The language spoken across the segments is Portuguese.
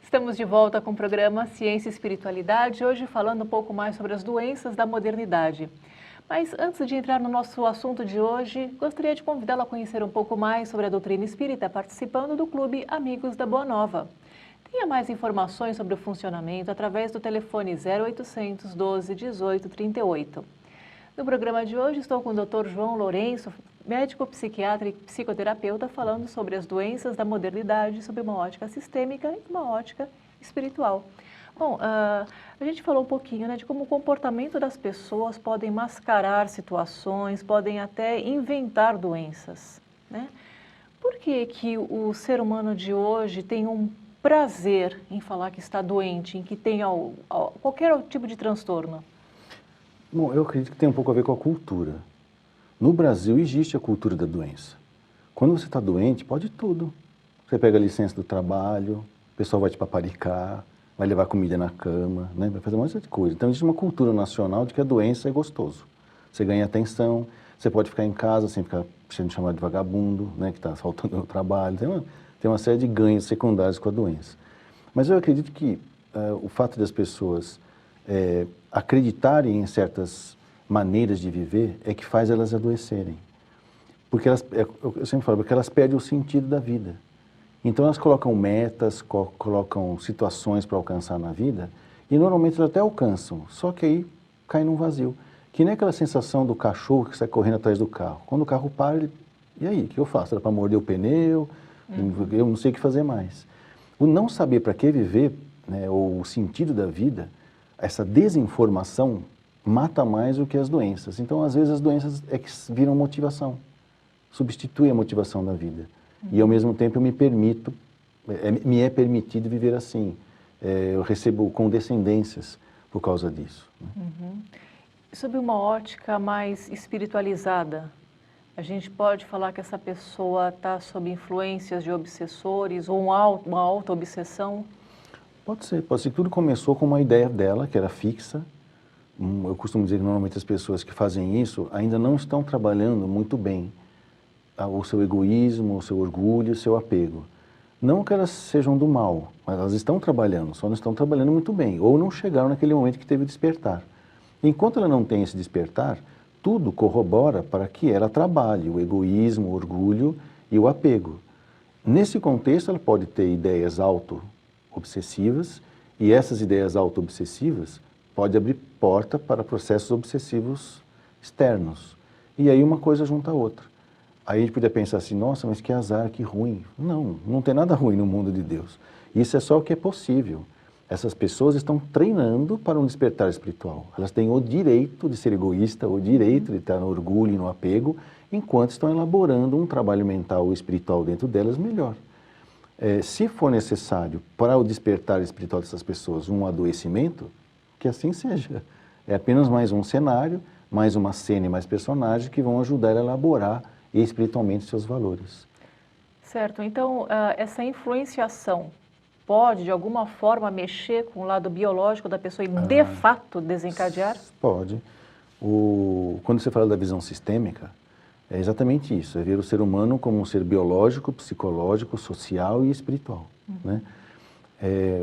Estamos de volta com o programa Ciência e Espiritualidade, hoje falando um pouco mais sobre as doenças da modernidade. Mas antes de entrar no nosso assunto de hoje, gostaria de convidá-lo a conhecer um pouco mais sobre a doutrina espírita participando do Clube Amigos da Boa Nova. Tenha mais informações sobre o funcionamento através do telefone 0800 12 18 38. No programa de hoje estou com o Dr. João Lourenço, médico psiquiatra e psicoterapeuta, falando sobre as doenças da modernidade, sobre uma ótica sistêmica e uma ótica espiritual. Bom, a gente falou um pouquinho, né, de como o comportamento das pessoas podem mascarar situações, podem até inventar doenças, né? Por que o ser humano de hoje tem um prazer em falar que está doente, em que tem qualquer tipo de transtorno? Bom, eu acredito que tem um pouco a ver com a cultura. No Brasil existe a cultura da doença. Quando você está doente, pode tudo. Você pega a licença do trabalho, o pessoal vai te paparicar, vai levar comida na cama, né? Vai fazer um monte de coisa. Então existe uma cultura nacional de que a doença é gostoso. Você ganha atenção, você pode ficar em casa sem ficar sendo chamado de vagabundo, né? Que está faltando no trabalho. Tem uma série de ganhos secundários com a doença. Mas eu acredito que o fato das pessoas acreditarem em certas maneiras de viver é que faz elas adoecerem. Porque elas, eu sempre falo, porque elas perdem o sentido da vida. Então elas colocam metas, colocam situações para alcançar na vida e normalmente elas até alcançam, só que aí cai num vazio. Que nem aquela sensação do cachorro que sai correndo atrás do carro. Quando o carro para, e aí, o que eu faço? Era para morder o pneu? Eu não sei o que fazer mais. O não saber para que viver, né, ou o sentido da vida, essa desinformação mata mais do que as doenças. Então, às vezes, as doenças é que viram motivação, substituem a motivação da vida. E, ao mesmo tempo, eu me permito, me é permitido viver assim. Eu recebo condescendências por causa disso. Uhum. Sob uma ótica mais espiritualizada, a gente pode falar que essa pessoa está sob influências de obsessores ou uma auto-obsessão? Pode ser. Tudo começou com uma ideia dela, que era fixa. Eu costumo dizer que normalmente as pessoas que fazem isso ainda não estão trabalhando muito bem o seu egoísmo, o seu orgulho, o seu apego. Não que elas sejam do mal, mas elas estão trabalhando, só não estão trabalhando muito bem, ou não chegaram naquele momento que teve o despertar. Enquanto ela não tem esse despertar, tudo corrobora para que ela trabalhe o egoísmo, o orgulho e o apego. Nesse contexto, ela pode ter ideias auto-obsessivas, e essas ideias auto-obsessivas podem abrir porta para processos obsessivos externos. E aí uma coisa junta a outra. Aí a gente podia pensar assim, nossa, mas que azar, que ruim. Não, não tem nada ruim no mundo de Deus. Isso é só o que é possível. Essas pessoas estão treinando para um despertar espiritual. Elas têm o direito de ser egoísta, o direito de estar no orgulho e no apego, enquanto estão elaborando um trabalho mental e espiritual dentro delas melhor. Se for necessário para o despertar espiritual dessas pessoas um adoecimento, que assim seja. É apenas mais um cenário, mais uma cena e mais personagens que vão ajudar a elaborar espiritualmente seus valores. Certo. Então, essa influenciação pode, de alguma forma, mexer com o lado biológico da pessoa e, de fato, desencadear? Pode. Quando você fala da visão sistêmica, é exatamente isso. É ver o ser humano como um ser biológico, psicológico, social e espiritual. Né?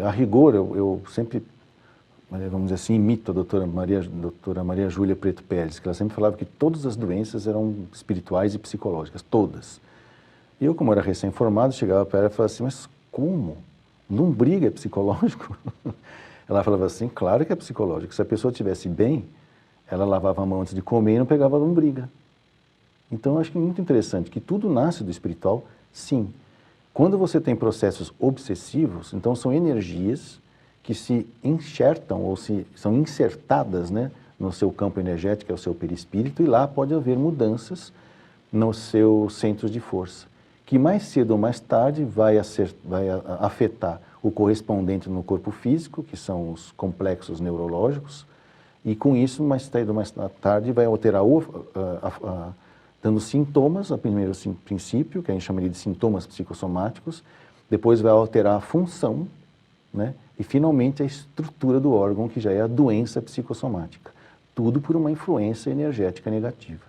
A rigor, eu sempre, vamos dizer assim, imito a doutora Maria Júlia Preto Pérez, que ela sempre falava que todas as doenças eram espirituais e psicológicas, todas. E eu, como era recém-formado, chegava para ela e falava assim, mas como? Lombriga é psicológico? Ela falava assim, claro que é psicológico. Se a pessoa estivesse bem, ela lavava a mão antes de comer e não pegava lombriga. Então, eu acho que é muito interessante que tudo nasce do espiritual, sim. Quando você tem processos obsessivos, então são energias que se enxertam ou são insertadas, né, no seu campo energético, que é o seu perispírito, e lá pode haver mudanças nos seus centros de força, que mais cedo ou mais tarde vai afetar o correspondente no corpo físico, que são os complexos neurológicos, e com isso, mais tarde, vai alterar, dando sintomas, a primeiro princípio, que a gente chamaria de sintomas psicossomáticos, depois vai alterar a função, né? E finalmente a estrutura do órgão, que já é a doença psicossomática. Tudo por uma influência energética negativa.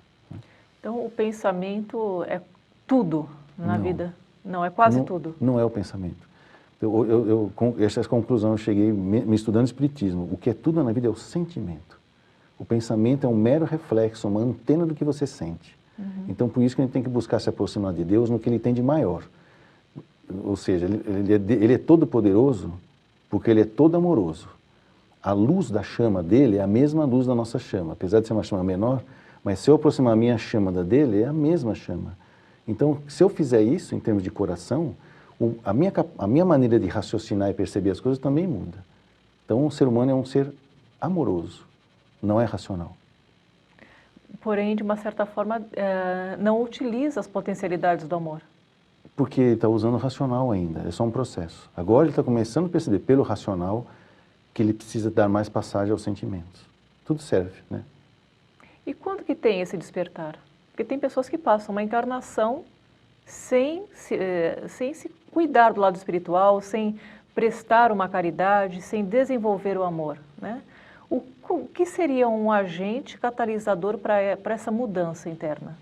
Então, o pensamento é tudo na Não. vida? Não, é quase Não, tudo. não é o pensamento. Com essa conclusão eu cheguei me estudando Espiritismo. O que é tudo na vida é o sentimento. O pensamento é um mero reflexo, uma antena do que você sente. Então, por isso que a gente tem que buscar se aproximar de Deus no que Ele tem de maior. Ou seja, Ele é todo poderoso porque Ele é todo amoroso. A luz da chama dele é a mesma luz da nossa chama, apesar de ser uma chama menor, mas se eu aproximar a minha chama da dele, é a mesma chama. Então, se eu fizer isso em termos de coração, a minha maneira de raciocinar e perceber as coisas também muda. Então, o ser humano é um ser amoroso, não é racional. Porém, de uma certa forma, não utiliza as potencialidades do amor. Porque ele está usando o racional ainda, é só um processo. Agora ele está começando a perceber pelo racional que ele precisa dar mais passagem aos sentimentos. Tudo serve, né? E quando que tem esse despertar? Porque tem pessoas que passam uma encarnação sem se cuidar do lado espiritual, sem prestar uma caridade, sem desenvolver o amor, né? O que seria um agente catalisador para essa mudança interna?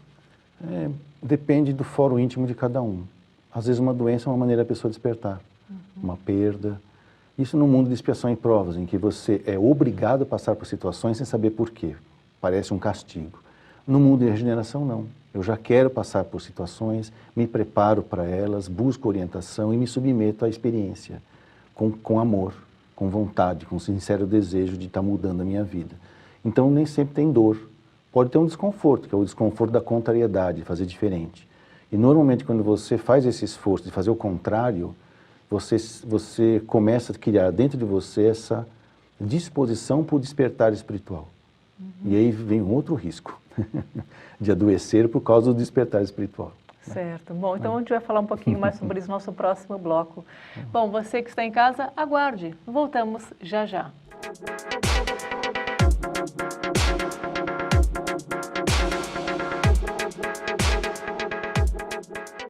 Depende do foro íntimo de cada um. Às vezes uma doença é uma maneira da pessoa despertar, uma perda. Isso no mundo de expiação e provas, em que você é obrigado a passar por situações sem saber por quê. Parece um castigo. No mundo de regeneração, não. Eu já quero passar por situações, me preparo para elas, busco orientação e me submeto à experiência, com amor, com vontade, com sincero desejo de estar mudando a minha vida. Então, nem sempre tem dor. Pode ter um desconforto, que é o desconforto da contrariedade, fazer diferente. E normalmente, quando você faz esse esforço de fazer o contrário, você começa a criar dentro de você essa disposição para o despertar espiritual. E aí vem um outro risco, de adoecer por causa do despertar espiritual. Certo. Bom, então a gente vai falar um pouquinho mais sobre isso no nosso próximo bloco. Bom, você que está em casa, aguarde. Voltamos já já.